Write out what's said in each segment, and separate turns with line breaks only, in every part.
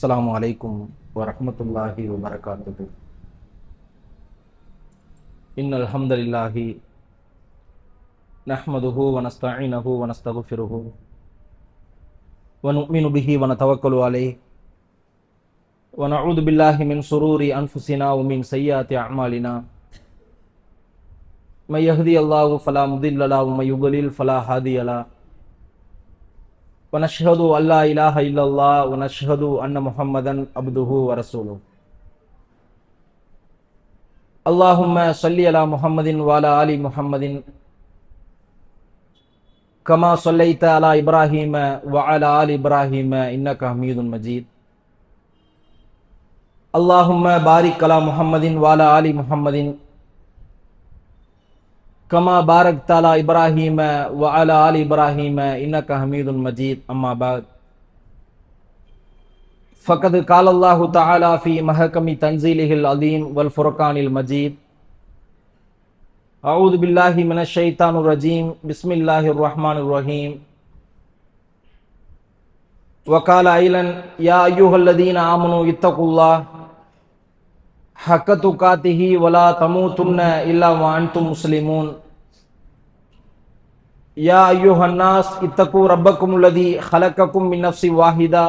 அஸ்ஸலாமு அலைக்கும் வரஹ்மத்துல்லாஹி வபரகாத்துஹு. இன்னல் ஹம்தலில்லாஹி நஹ்மதுஹு வ நஸ்தஈனுஹு வ நஸ்தக்ஃபிருஹு வ நு'மினு பிஹி வ நதவக்கலு அலைஹி வ நஊது பில்லாஹி மின் ஷுரூரி அன்ஃபுஸினா வ மின் ஸய்யிஆத்தி அஅமாலினா. மை யஹ்தியல்லாஹு ஃபலா முதில்ல லஹு வ மை யுضلل ஃபலா ஹாதிய லஹு. وَنَشْهَدُ أَنْ لَا إِلَهَ إِلَّا اللَّهُ وَنَشْهَدُ أَنَّ مُحَمَّدًا عَبْدُهُ وَرَسُولُهُ. اللهم صل على محمد وعلى آل محمد كما صليت على إبراهيم وعلى آل إبراهيم إنك حميد مجيد. اللهم بارك على محمد وعلى آل محمد كما باركت على إبراهيم وعلى آل إبراهيم إنك حميد مجيد. أما بعد فقد قال الله تعالى في محكم تنزيله العظيم والفرقان المجيد: أعوذ بالله من الشيطان الرجيم بسم الله الرحمن الرحيم. وقال أيضا: يا أيها الذين آمنوا اتقوا الله حق تقاته ولا تموتن إلا وأنتم مسلمون. يا أيها الناس اتقوا ربكم الذي خلقكم من نفس واحدة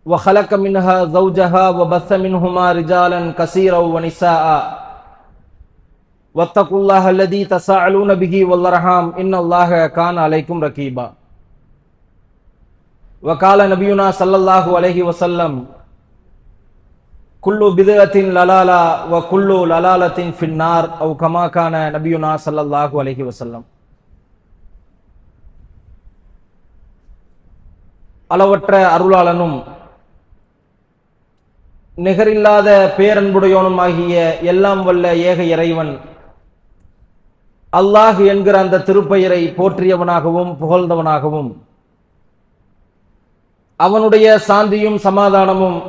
وخلق منها زوجها وبث منهما رجالا كثيرا ونساء واتقوا الله الذي تساءلون به والأرحام إن الله كان عليكم رقيبا. وقال نبينا صلى الله عليه وسلم: كل بدعة ضلالة وكل ضلالة في النار. أو كما كان نبينا صلى الله عليه وسلم. அளவற்ற அருளாளனும் நிகரில்லாத பேரன்புடையோனுமாகிய எல்லாம் வல்ல ஏக இறைவன் அல்லாஹ் என்கிற அந்த திருப்பெயரை போற்றியவனாகவும் புகழ்ந்தவனாகவும், அவனுடைய சாந்தியும் சமாதானமும்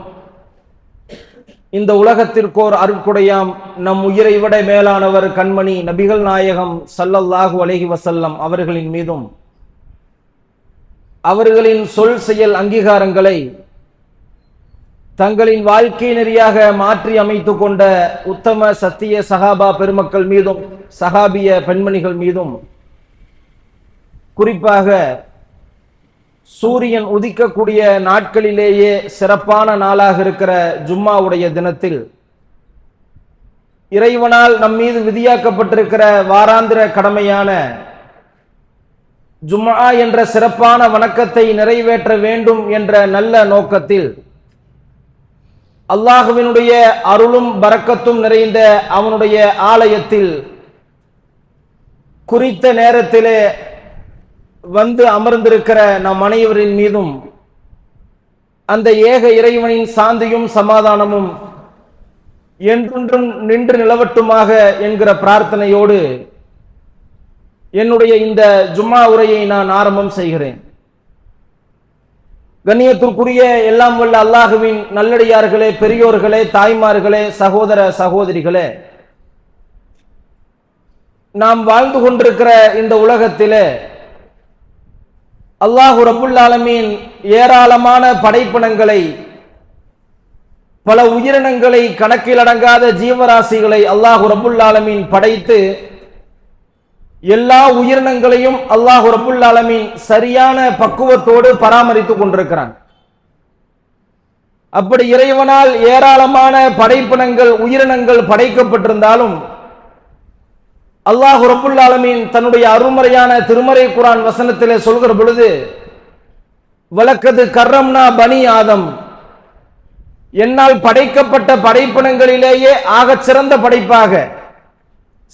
இந்த உலகத்திற்கோர் அருட்கொடையாம் நம் உயிரை விட மேலானவர் கண்மணி நபிகள் நாயகம் ஸல்லல்லாஹு அலைஹி வஸல்லம் அவர்களின் மீதும், அவர்களின் சொல் செயல் அங்கீகாரங்களை தங்களின் வாழ்க்கை நெறியாக மாற்றி அமைத்து கொண்ட உத்தம சத்திய சஹாபா பெருமக்கள் மீதும் சஹாபிய பெண்மணிகள் மீதும், குறிப்பாக சூரியன் உதிக்கக்கூடிய நாட்களிலேயே சிறப்பான நாளாக இருக்கிற ஜும்மாவுடைய தினத்தில் இறைவனால் நம் மீது விதியாக்கப்பட்டிருக்கிற வாராந்திர கடமையான ஜும்ஆ என்ற சிறப்பான வணக்கத்தை நிறைவேற்ற வேண்டும் என்ற நல்ல நோக்கத்தில் அல்லாஹுவினுடைய அருளும் பரக்கத்தும் நிறைந்த அவனுடைய ஆலயத்தில் குறித்த நேரத்திலே வந்து அமர்ந்திருக்கிற நம் அனைவரின் மீதும் அந்த ஏக இறைவனின் சாந்தியும் சமாதானமும் என்றென்றும் நின்று நிலவட்டுமாக என்கிற பிரார்த்தனையோடு என்னுடைய இந்த ஜும்மா உரையை நான் ஆரம்பம் செய்கிறேன். கண்ணியத்திற்குரிய எல்லாம் வல்ல அல்லாஹுவின் நல்லடியார்களே, பெரியோர்களே, தாய்மார்களே, சகோதர சகோதரிகளே, நாம் வாழ்ந்து கொண்டிருக்கிற இந்த உலகத்திலே அல்லாஹு ரப்புல் ஆலமீன் ஏராளமான படைப்பினங்களை, பல உயிரினங்களை, கணக்கில் அடங்காத ஜீவராசிகளை அல்லாஹு ரப்புல் ஆலமீன் படைத்து எல்லா உயிரினங்களையும் அல்லாஹு ரப்புல் ஆலமீன் சரியான பக்குவத்தோடு பராமரித்துக் கொண்டிருக்கிறான். அப்படி இறைவனால் ஏராளமான படைப்பினங்கள், உயிரினங்கள் படைக்கப்பட்டிருந்தாலும் அல்லாஹு ரப்புல் ஆலமீன் தன்னுடைய அருள்மறையான திருமறை குர்ஆன் வசனத்திலே சொல்கிற பொழுது, வலக்கது கர்ரம்னா பனி ஆதம், என்னால் படைக்கப்பட்ட படைப்பினங்களிலேயே ஆகச் சிறந்த படைப்பாக,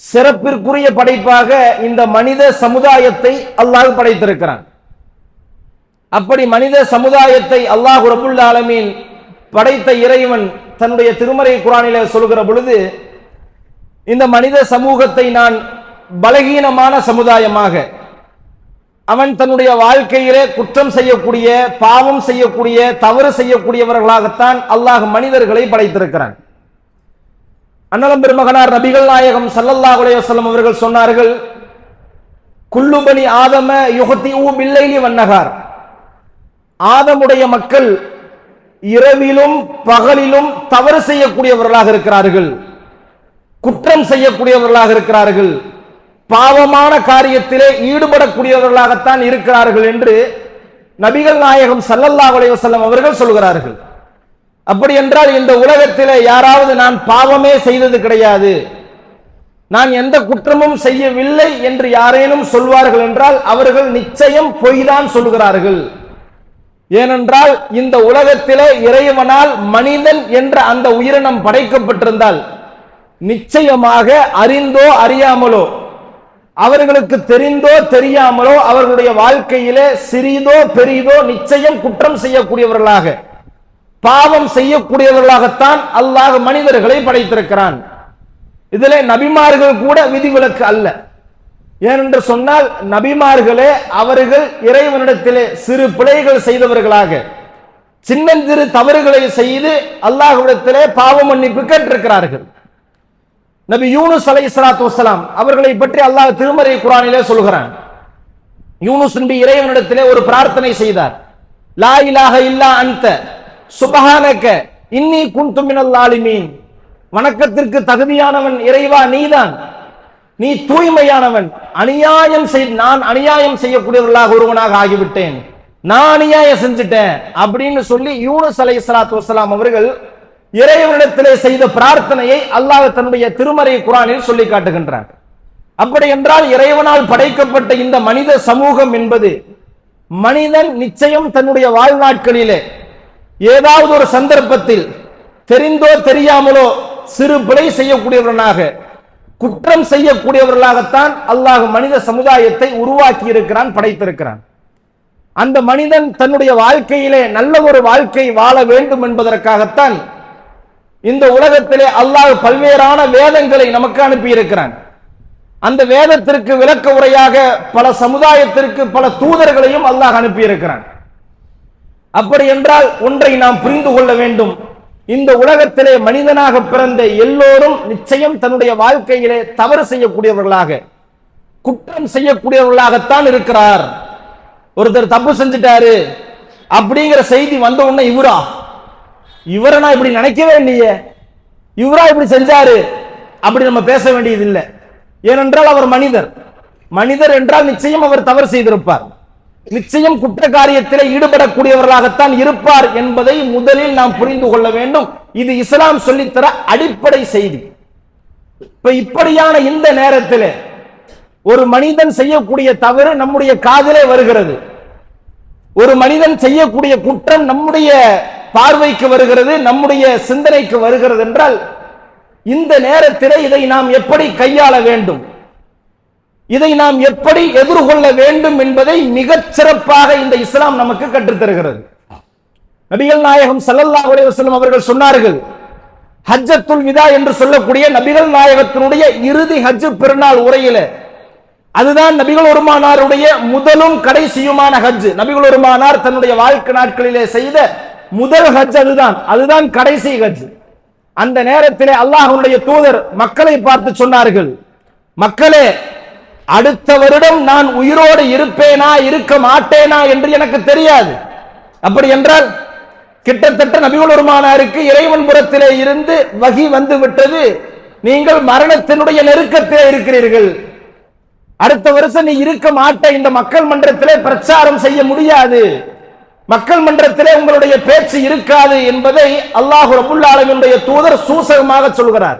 சிறப்பிற்குரிய படைப்பாக இந்த மனித சமுதாயத்தை அல்லாஹ் படைத்திருக்கிறான். அப்படி மனித சமுதாயத்தை அல்லாஹ் ரப்புல் ஆலமீன் படைத்த இறைவன் தன்னுடைய திருமறை குர்ஆனிலே சொல்கிற பொழுது, இந்த மனித சமூகத்தை நான் பலகீனமான சமுதாயமாக, அவன் தன்னுடைய வாழ்க்கையிலே குற்றம் செய்யக்கூடிய, பாவம் செய்யக்கூடிய, தவறு செய்யக்கூடியவர்களாகத்தான் அல்லாஹ் மனிதர்களை படைத்திருக்கிறான். அன்னலம் பெருமகனார் நபிகள் நாயகம் ஸல்லல்லாஹு அலைஹி வஸல்லம் அவர்கள் சொன்னார்கள், குல்லு பனி ஆதம யுஹ்திஉ பில்லைலி வன்னஹார், ஆதமுடைய மக்கள் இரவிலும் பகலிலும் தவறு செய்யக்கூடியவர்களாக இருக்கிறார்கள், குற்றம் செய்யக்கூடியவர்களாக இருக்கிறார்கள், பாவமான காரியத்திலே ஈடுபடக்கூடியவர்களாகத்தான் இருக்கிறார்கள் என்று நபிகள் நாயகம் ஸல்லல்லாஹு அலைஹி வஸல்லம் அவர்கள் சொல்கிறார்கள். அப்படி என்றால் இந்த உலகத்திலே யாராவது நான் பாவமே செய்தது கிடையாது, நான் எந்த குற்றமும் செய்யவில்லை என்று யாரேனும் சொல்வார்கள் என்றால் அவர்கள் நிச்சயம் பொய்தான் சொல்கிறார்கள். ஏனென்றால் இந்த உலகத்திலே இறைவனால் மனிதன் என்ற அந்த உயிரினம் படைக்கப்பட்டிருந்தால் நிச்சயமாக அறிந்தோ அறியாமலோ, அவர்களுக்கு தெரிந்தோ தெரியாமலோ அவர்களுடைய வாழ்க்கையிலே சிறிதோ பெரிதோ நிச்சயம் குற்றம் செய்யக்கூடியவர்களாக, பாவம் செய்யக்கூடியவர்களாகத்தான் அல்லாஹ் மனிதர்களை படைத்திருக்கிறான். இதிலே நபிமார்கள் கூட விதிவிலக்கு அல்ல. ஏனென்று சொன்னால் நபிமார்களே அவர்கள் இறைவனிடத்திலே சிறு பிழைகள் செய்தவர்களாக, சின்னஞ்சிறு தவறுகளை செய்து அல்லாஹ்விடத்திலே பாவ மன்னிப்பு கேட்டிருக்கிறார்கள். நபி யூனுஸ் அலைஹிஸ்ஸலாத்து வஸ்ஸலாம் அவர்களை பற்றி அல்லாஹ் திருமறை குர்ஆனிலே சொல்கிறான். யூனுஸ் நபி இறைவனிடத்திலே ஒரு பிரார்த்தனை செய்தார். லா இலாஹ இல்லா அன்த சுப்ஹானக இன்னி குன்து மினல் ஸாலிமீன். வணக்கத்திற்கு தகுதியானவன் இறைவா நீதான், நீ தூய்மையானவன், நான் அநியாயம் செய்யக்கூடியவர்களாக ஒருவனாக ஆகிவிட்டேன், நான் அநியாயம் செஞ்சுட்டேன் அப்படின்னு சொல்லி யூனுஸ் அலைஹிஸ்ஸலாத்து வஸ்ஸலாம் அவர்கள் இறைவனிடத்திலே செய்த பிரார்த்தனையை அல்லாஹ் தன்னுடைய திருமறை குர்ஆனில் சொல்லி காட்டுகின்றார். அப்படி என்றால் இறைவனால் படைக்கப்பட்ட இந்த மனித சமூகம் என்பது, மனிதன் நிச்சயம் தன்னுடைய வாழ்நாட்களிலே ஏதாவது ஒரு சந்தர்ப்பத்தில் தெரிந்தோ தெரியாமலோ சிறு பிழை செய்யக்கூடியவர்களாக, குற்றம் செய்யக்கூடியவர்களாகத்தான் அல்லாஹ் மனித சமுதாயத்தை உருவாக்கி இருக்கிறான், படைத்திருக்கிறான். அந்த மனிதன் தன்னுடைய வாழ்க்கையிலே நல்ல ஒரு வாழ்க்கை வாழ வேண்டும் என்பதற்காகத்தான் இந்த உலகத்திலே அல்லாஹ் பல்வேறான வேதங்களை நமக்கு அனுப்பி இருக்கிறான். அந்த வேதத்திற்கு விளக்க உரையாக பல சமுதாயத்திற்கு பல தூதர்களையும் அல்லாஹ் அனுப்பி இருக்கிறான். அப்படி என்றால் ஒன்றை நாம் புரிந்து கொள்ள வேண்டும், இந்த உலகத்திலே மனிதனாக பிறந்த எல்லோரும் நிச்சயம் தன்னுடைய வாழ்க்கையிலே தவறு செய்யக்கூடியவர்களாக, குற்றம் செய்யக்கூடியவர்களாகத்தான் இருக்கிறார். ஒருத்தர் தப்பு செஞ்சுட்டாரு அப்படிங்கிற செய்தி வந்த உடனே இவரை நான் இப்படி நினைக்கவே இல்லையே, இவரா இப்படி செஞ்சாரு அப்படி நம்ம பேச வேண்டியது இல்லை. ஏனென்றால் அவர் மனிதர். மனிதர் என்றால் நிச்சயம் அவர் தவறு செய்திருப்பார், நிச்சயம் குற்ற காரியத்திலே ஈடுபடக்கூடியவர்களாகத்தான் இருப்பார் என்பதை முதலில் நாம் புரிந்து கொள்ள வேண்டும். இது இஸ்லாம் சொல்லித்தர அடிப்படை செய்தி. இப்ப இப்படியான இந்த நேரத்தில் ஒரு மனிதன் செய்யக்கூடிய தவறு நம்முடைய காதிலே வருகிறது, ஒரு மனிதன் செய்யக்கூடிய குற்றம் நம்முடைய பார்வைக்கு வருகிறது, நம்முடைய சிந்தனைக்கு வருகிறது என்றால் இந்த நேரத்தில் இதை நாம் எப்படி கையாள வேண்டும், இதை நாம் எப்படி எதிர்கொள்ள வேண்டும் என்பதை மிகச் சிறப்பாக இந்த இஸ்லாம் நமக்கு கற்றுத்தருகிறது. நபிகள் நாயகம் ஸல்லல்லாஹு அலைஹி வஸல்லம் அவர்கள் சொன்னார்கள், ஹஜ்ஜத்துல் விதா என்று சொல்லக்கூடிய நபிகள் நாயகத்தினுடைய இறுதி ஹஜ் பெருநாள் உரையில, அதுதான் நபிகள் பெருமானாருடைய முதலும் கடைசியுமான ஹஜ். நபிகள் பெருமானார் தன்னுடைய வாழ்க்கை நாட்களிலே செய்த முதல் ஹஜ் அதுதான் கடைசி ஹஜ். அந்த நேரத்திலே அல்லாஹ்வுடைய தூதர் மக்களை பார்த்து சொன்னார்கள், மக்களே, அடுத்த வருடம் நான் உயிரோடு இருப்பேனா இருக்க மாட்டேனா என்று எனக்கு தெரியாது. அப்படி என்றால் கிட்டத்தட்ட நபிகள் பெருமானாருக்கு இறைவன் புறத்திலே இருந்து வஹி வந்து விட்டது, நீங்கள் மரணத்தினுடைய நெருக்கத்திலே இருக்கிறீர்கள், அடுத்த வருஷம் நீ இருக்க மாட்ட, இந்த மக்கள் மன்றத்திலே பிரச்சாரம் செய்ய முடியாது, மக்கள் மன்றத்திலே உங்களுடைய பேச்சு இருக்காது என்பதை அல்லாஹ் ரப்பல் ஆலமீனுடைய தூதர் சூசகமாக சொல்கிறார்.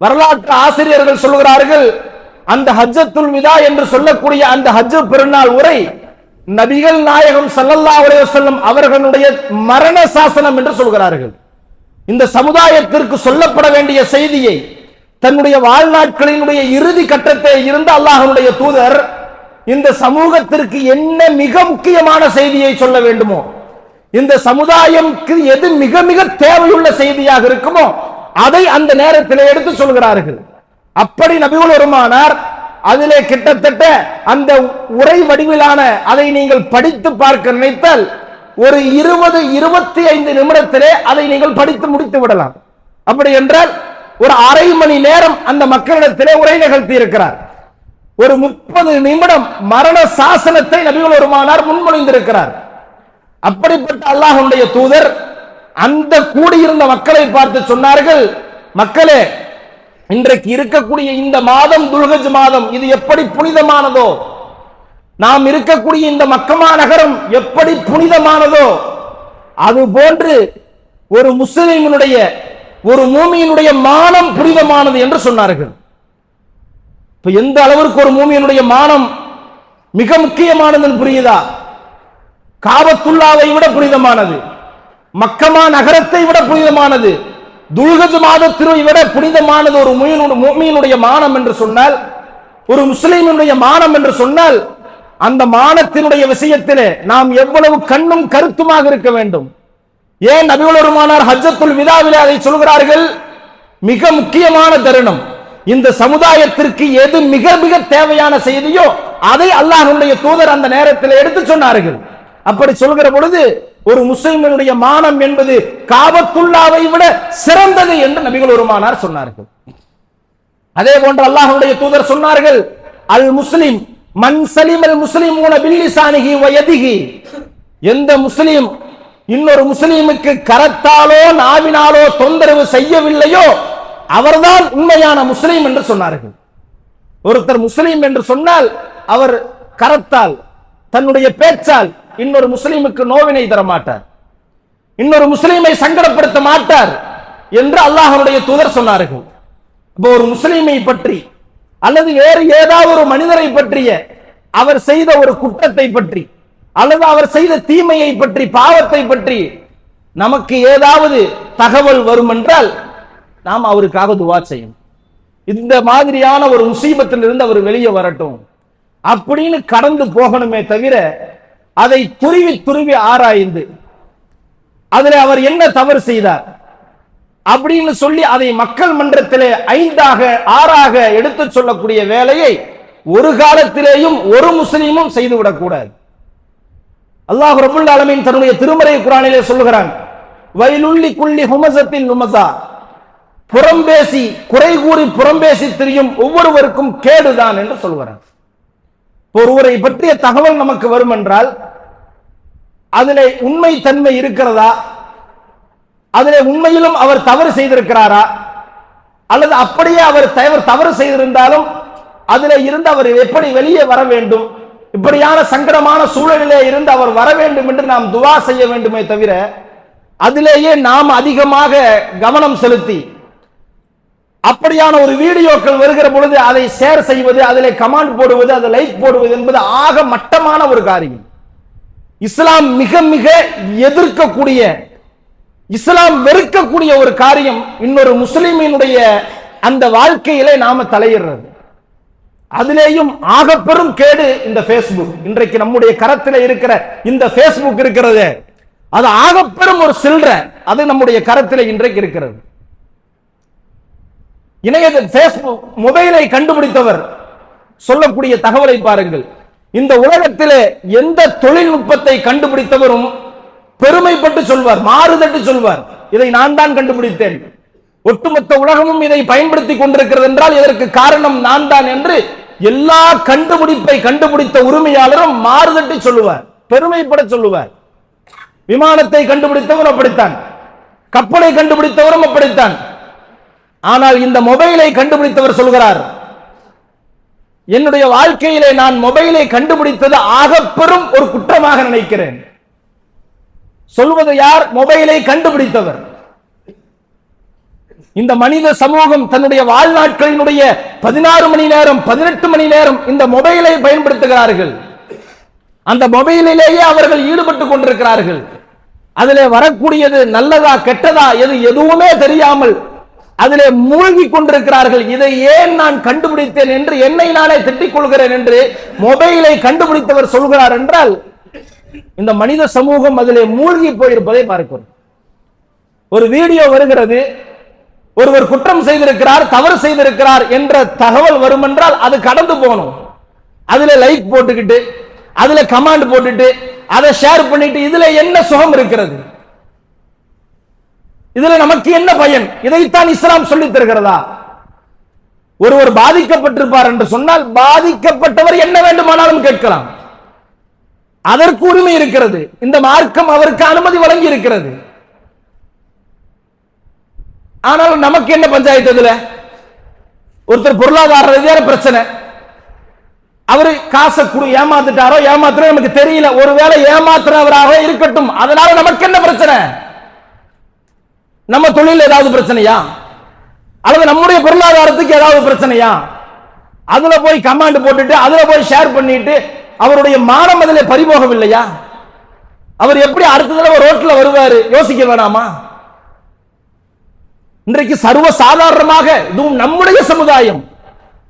வரலாற்று ஆசிரியர்கள் சொல்கிறார்கள், அந்த ஹஜ்ஜத்துல் விதா என்று சொல்லக்கூடிய அந்த ஹஜ் பெருநாள் உரை நபிகள் நாயகம் ஸல்லல்லாஹு அலைஹி வஸல்லம் அவர்களுடைய மரண சாசனம் என்று சொல்கிறார்கள். இந்த சமுதாயத்திற்கு சொல்லப்பட வேண்டிய செய்தியை தன்னுடைய வாழ்நாட்களினுடைய இறுதி கட்டத்தை இருந்த அல்லாஹ்வுடைய தூதர் இந்த சமூகத்திற்கு என்ன மிக முக்கியமான செய்தியை சொல்ல வேண்டுமோ, இந்த சமுதாயம்க்கு எது மிக மிக தேவையுள்ள செய்தியாக இருக்குமோ அதை அந்த நேரத்தில் எடுத்து சொல்கிறார்கள். அப்படி நபிகள் பெருமானார் அதிலே கிட்டத்தட்ட அந்த உரை வடிவிலான அதை நீங்கள் படித்து பார்க்க நினைத்தால் ஒரு 20-25 நிமிடத்திலே அதை நீங்கள் படித்து முடித்து விடலாம். அப்படி என்றால் ஒரு அரை மணி நேரம் அந்த மக்களிடத்திலே உரை நிகழ்த்தி இருக்கிறார். ஒரு 30 நிமிடம் மரண சாசனத்தை நபிகள் பெருமானார் முன்மொழிந்திருக்கிறார். அப்படிப்பட்ட அல்லாஹ்வுடைய தூதர் அந்த கூடியிருந்த மக்களை பார்த்து சொன்னார்கள், மக்களே, இன்றைக்கு இருக்கக்கூடிய இந்த மாதம் துல்ஹஜ் மாதம் இது எப்படி புனிதமானதோ, நாம் இருக்கக்கூடிய இந்த மக்கமா நகரம் எப்படி புனிதமானதோ, அது போன்று ஒரு முஸ்லிமினுடைய ஒரு மூமியினுடைய மானம் புனிதமானது என்று சொன்னார்கள். இப்ப எந்த அளவிற்கு ஒரு மூமியினுடைய மானம் மிக முக்கியமானது புரியுதா? காபத்துல்லாவை விட புனிதமானது, மக்கமா நகரத்தை விட புனிதமானது, துல்ஹஜ் மாதத்தினை விட புனிதமானது ஒரு மூமியினுடைய மானம் என்று சொன்னால், ஒரு முஸ்லிமினுடைய மானம் என்று சொன்னால், அந்த மானத்தினுடைய விஷயத்திலே நாம் எவ்வளவு கண்ணும் கருத்துமாக இருக்க வேண்டும். ஏன் நபிகள் பெருமானார் ஹஜ்ஜத்துல் விதாவிலே அதை சொல்கிறார்கள்? மிக முக்கியமான தருணம், இந்த சமுதாயத்திற்கு எது மிக மிக தேவையான செய்தியோ அதை அல்லாஹ்வுடைய தூதர் அந்த நேரத்தில் எடுத்து சொன்னார்கள். அப்படி சொல்கிற பொழுது ஒரு முஸ்லிமினுடைய மானம் என்பது காபத்துல்லாவை விட சிறந்தது என்று நபிகள் பெருமானார் சொன்னார்கள். அதே போன்று அல்லாஹ்வுடைய தூதர் சொன்னார்கள், அல் முஸ்லிம் மன் சலிமல் முஸ்லிமூன பில்லிசானிஹி வ யதிஹி. எந்த முஸ்லிம் இன்னொரு முஸ்லிமுக்கு கரத்தாலோ நாவினாலோ தொந்தரவு செய்யவில்லையோ அவர்தான் உண்மையான முஸ்லிம் என்று சொன்னார்கள். ஒருத்தர் முஸ்லிம் என்று சொன்னால் அவர் கரத்தால் தன்னுடைய பேச்சால் இன்னொரு முஸ்லிமுக்கு நோவினை தர மாட்டார், இன்னொரு முஸ்லிமை சங்கடப்படுத்த மாட்டார் என்று அல்லாஹ்வுடைய தூதர் சொன்னார்கள். இப்போ ஒரு முஸ்லிமை பற்றி அல்லது வேறு ஏதாவது ஒரு மனிதரை பற்றிய அவர் செய்த ஒரு குற்றத்தை பற்றி அல்லது அவர் செய்த தீமையை பற்றி பாவத்தை பற்றி நமக்கு ஏதாவது தகவல் வரும் என்றால் நாம் அவருக்காக துவா செய்யணும். இந்த மாதிரியான ஒரு முசீபத்திலிருந்து அவர் வெளியே வரட்டும் அப்படின்னு கடந்து போகணுமே தவிர அதை துருவி துருவி ஆராய்ந்து அதில் அவர் என்ன தவறு செய்தார் அப்படின்னு சொல்லி அதை மக்கள் மன்றத்திலே 5ஆக 6ஆக எடுத்து சொல்லக்கூடிய வேலையை ஒரு காலத்திலேயும் ஒரு முஸ்லீமும் செய்துவிடக் கூடாது. அல்லாஹ் ரப்புல் ஆலமீன் தன்னுடைய திருமறை குர்ஆனிலே சொல்கிறான், வைலுல்லி குல்லி ஹுமஸத்தின் லுமஸா. புறம்பேசி குறை கூறி புறம்பேசி திரியும் ஒவ்வொருவருக்கும் கேடுதான் என்று சொல்கிறான். ஒருவரை பற்றிய தகவல் நமக்கு வரும் என்றால் அதிலே உண்மை தன்மை இருக்கிறதா, அதிலே உண்மையிலும் அவர் தவறு செய்திருக்கிறாரா, அல்லது அப்படியே அவர் தவறு செய்திருந்தாலும் அதிலே இருந்து அவர் எப்படி வெளியே வர வேண்டும், இப்படியான சங்கடமான சூழலிலே இருந்து அவர் வர வேண்டும் என்று நாம் துவா செய்ய வேண்டுமே தவிர அதிலேயே நாம் அதிகமாக கவனம் செலுத்தி அப்படியான ஒரு வீடியோக்கள் வருகிற பொழுது அதை ஷேர் செய்வது, அதிலே கமெண்ட் போடுவது, அதை லைக் போடுவது என்பது ஆக மட்டமான ஒரு காரியம். இஸ்லாம் மிக மிக எதிர்க்கக்கூடிய, இஸ்லாம் வெறுக்கக்கூடிய ஒரு காரியம் இன்னொரு முஸ்லிமினுடைய அந்த வாழ்க்கையிலே நாம தலையிடுறது. அதிலேயும் ஆக பெரும் கேடு இந்த பேஸ்புக். இன்றைக்கு நம்முடைய கரத்தில் இருக்கிற இந்த பேஸ்புக் இருக்கிறது, அது ஆக பெரும் ஒரு சில்ற, அது நம்முடைய கரத்தில் இன்றைக்கு இருக்கிறது. இணைய பேஸ்புக் மொபைலை கண்டுபிடித்தவர் சொல்லக்கூடிய தகவலை பாருங்கள். இந்த உலகத்திலே எந்த தொழில்நுட்பத்தை கண்டுபிடித்தவரும் பெருமைப்பட்டு சொல்வார், மாறுதட்டு சொல்வார், இதை நான் தான் கண்டுபிடித்தேன், ஒட்டுமொத்த உலகமும் இதை பயன்படுத்தி கொண்டிருக்கிறது என்றால் இதற்கு காரணம் நான் தான் என்று எல்லா கண்டுபிடிப்பை கண்டுபிடித்த உரிமையாளரும் மாறுதட்டி சொல்லுவார், பெருமைப்பட சொல்லுவார். விமானத்தை கண்டுபிடித்தவரும் அப்படித்தான், கப்பலை கண்டுபிடித்தவரும் அப்படித்தான். ஆனால் இந்த மொபைலை கண்டுபிடித்தவர் சொல்கிறார், என்னுடைய வாழ்க்கையிலே நான் மொபைலை கண்டுபிடித்தது ஆக பெரும் ஒரு குற்றமாக நினைக்கிறேன். சொல்வது யார்? மொபைலை கண்டுபிடித்தவர். இந்த மனித சமூகம் தன்னுடைய வாழ்நாட்களினுடைய 16 மணி நேரம் 18 மணி நேரம் இந்த மொபைலை பயன்படுத்துகிறார்கள். அந்த மொபைலிலேயே அவர்கள் ஈடுபட்டு கொண்டிருக்கிறார்கள். அதிலே வரக்கூடியது நல்லதா கெட்டதா எதுவுமே தெரியாமல் அதிலே மூழ்கி கொண்டிருக்கிறார்கள். இதை ஏன் நான் கண்டுபிடித்தேன் என்று என்னை நானே திட்டிக் கொள்கிறேன் என்று மொபைலை கண்டுபிடித்தவர் சொல்கிறார் என்றால் இந்த மனித சமூகம் அதிலே மூழ்கி போயிருப்பதை பார்க்கிறோம். ஒரு வீடியோ வருகிறது, ஒருவர் குற்றம் செய்திருக்கிறார், தவறு செய்திருக்கிறார் என்ற தகவல் வரும் என்றால் அது கடந்து போகணும். அதுல லைக் போட்டுக்கிட்டு, அதுல கமெண்ட் போட்டுட்டு, அதை ஷேர் பண்ணிட்டு இதுல என்ன சுகம் இருக்கிறது? இதுல நமக்கு என்ன பயன்? இதைத்தான் இஸ்லாம் சொல்லித் தருகிறதா? ஒருவர் பாதிக்கப்பட்டிருப்பார் என்று சொன்னால் பாதிக்கப்பட்டவர் என்ன வேண்டுமானாலும் கேட்கலாம், அதற்கு உரிமை இருக்கிறது. இந்த மார்க்கம் அவருக்கு அனுமதி வழங்கி இருக்கிறது. ஆனாலும் நமக்கு என்ன பஞ்சாயத்து? இதுல ஒருத்தர் பொருளாதார ரீதியான பிரச்சனை, அவரு காசை ஏமாத்துட்டாரோ ஏமாத்துறோ நமக்கு தெரியல, ஒருவேளை ஏமாத்துறவராக இருக்கட்டும், அதனால நமக்கு என்ன பிரச்சனை? நம்ம தொழில் ஏதாவது பிரச்சனையா, அல்லது நம்முடைய பொருளாதாரத்துக்கு ஏதாவது பிரச்சனையா? அதுல போய் கமாண்ட் போட்டுட்டு அதுல போய் ஷேர் பண்ணிட்டு அவருடைய மானம் அதில் பறிபோகவில்லையா? அவர் எப்படி அடுத்த தடவை ரோட்ல வருவாரு யோசிக்க வேணாமா? இன்றைக்கு சர்வ சாதாரணமாக இதுவும் நம்முடைய சமுதாயம்,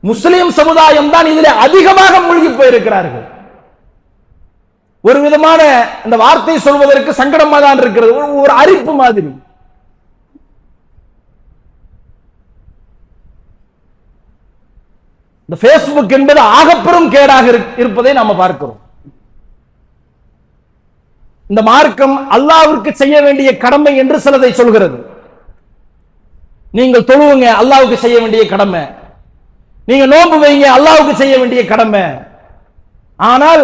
முஸ்லிம் சமுதாயம் தான் இதில் அதிகமாக மூழ்கி போயிருக்கிறார்கள். ஒரு விதமான இந்த வார்த்தை சொல்வதற்கு சங்கடமா தான் இருக்கிறது, ஒரு அரிப்பு மாதிரி. இந்த பேஸ்புக் என்பது ஆகப்பெரும் கேடாக இருப்பதை நாம பார்க்கிறோம். இந்த மார்க்கம் அல்லாஹ்விற்கு செய்ய வேண்டிய கடமை என்று சிலதை சொல்கிறது. நீங்கள் தொழுவுங்க, அல்லாஹ்வுக்கு செய்ய வேண்டிய கடமை. நீங்க நோன்பு வைங்க, அல்லாஹ்வுக்கு செய்ய வேண்டிய கடமை. ஆனால்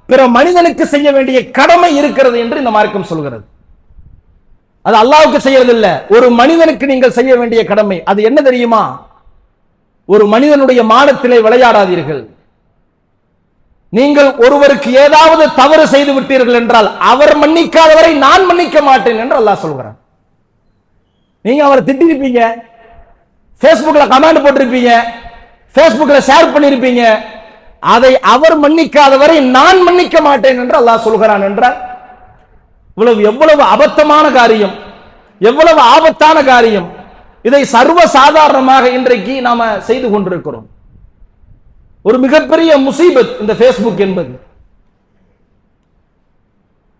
பிற மனிதனுக்கு செய்ய வேண்டிய கடமை இருக்கிறது என்று இந்த மார்க்கம் சொல்கிறது. அது அல்லாஹ்வுக்கு செய்யறது இல்ல, ஒரு மனிதனுக்கு நீங்கள் செய்ய வேண்டிய கடமை. அது என்ன தெரியுமா? ஒரு மனிதனுடைய மானத்திலே விளையாடாதீர்கள். நீங்கள் ஒருவருக்கு ஏதாவது தவறு செய்து விட்டீர்கள் என்றால் அவர் மன்னிக்காதவரை நான் மன்னிக்க மாட்டேன் என்று அல்லாஹ் சொல்கிறான். நீங்க அவரை திட்டிருப்பீங்க, பேஸ்புக்ல கமெண்ட் போட்டிருப்பீங்க, பேஸ்புக்ல ஷேர் பண்ணிருப்பீங்க, அதை அவர் மன்னிக்காதவரை நான் மன்னிக்க மாட்டேன் என்று அல்லாஹ் சொல்கிறான் என்றால் எவ்வளவு அபத்தமான காரியம், எவ்வளவு ஆபத்தான காரியம். இதை சர்வ சாதாரணமாக இன்றைக்கு நாம செய்து கொண்டிருக்கிறோம். ஒரு மிகப்பெரிய முசீபத் இந்த பேஸ்புக் என்பது.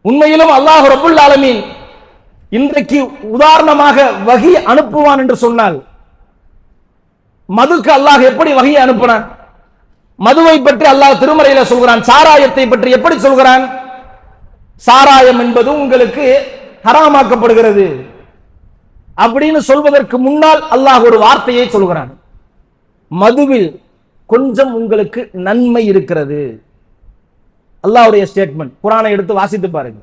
உண்மையிலும் அல்லாஹ் ரப்புல் ஆலமீன் இன்றைக்கு உதாரணமாக வஹி அனுப்புவான் என்று சொன்னால், மதுக்கு அல்லாஹ் எப்படி வஹி அனுப்பினான்? மதுவை பற்றி அல்லாஹ் திருமறையில சொல்கிறான். சாராயத்தை பற்றி எப்படி சொல்கிறான்? சாராயம் என்பது உங்களுக்கு ஹராமாக்கப்படுகிறது அப்படின்னு சொல்வதற்கு முன்னால் அல்லாஹ் ஒரு வார்த்தையை சொல்கிறான், மதுவில் கொஞ்சம் உங்களுக்கு நன்மை இருக்கிறது. அல்லாஹ்வுடைய ஸ்டேட்மெண்ட், குர்ஆனை எடுத்து வாசித்து பாருங்க.